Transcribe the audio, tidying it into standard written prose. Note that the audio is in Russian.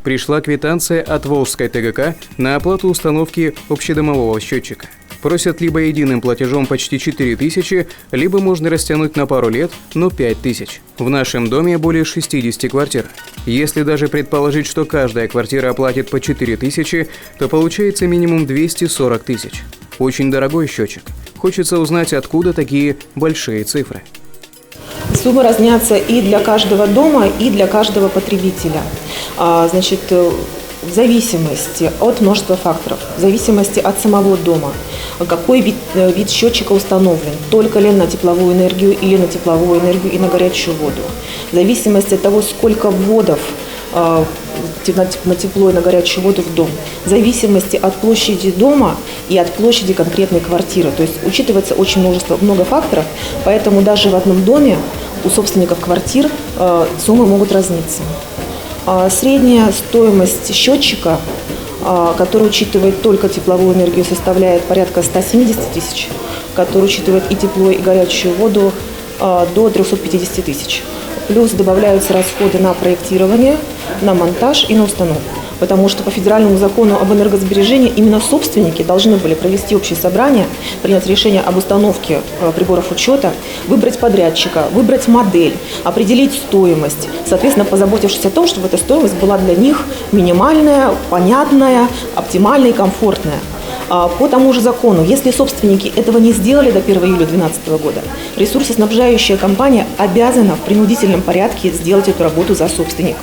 Пришла квитанция от Волжской ТГК на оплату установки общедомового счетчика. Просят либо единым платежом почти 4 тысячи, либо можно растянуть на пару лет, но 5 тысяч. В нашем доме более 60 квартир. Если даже предположить, что каждая квартира оплатит по 4 тысячи, то получается минимум 240 тысяч. Очень дорогой счетчик. Хочется узнать, откуда такие большие цифры. Суммы разнятся и для каждого дома, и для каждого потребителя. Значит, в зависимости от множества факторов, в зависимости от самого дома, какой вид счетчика установлен, только ли на тепловую энергию или на тепловую энергию и на горячую воду, в зависимости от того, сколько вводов на тепло и на горячую воду в дом, в зависимости от площади дома и от площади конкретной квартиры. То есть учитывается очень много факторов, поэтому даже в одном доме у собственников квартир суммы могут разниться. Средняя стоимость счетчика, который учитывает только тепловую энергию, составляет порядка 170 тысяч, который учитывает и тепло, и горячую воду до 350 тысяч. Плюс добавляются расходы на проектирование, на монтаж и на установку. Потому что по федеральному закону об энергосбережении именно собственники должны были провести общее собрание, принять решение об установке приборов учета, выбрать подрядчика, выбрать модель, определить стоимость, соответственно, позаботившись о том, чтобы эта стоимость была для них минимальная, понятная, оптимальная и комфортная. По тому же закону, если собственники этого не сделали до 1 июля 2012 года, ресурсоснабжающая компания обязана в принудительном порядке сделать эту работу за собственника.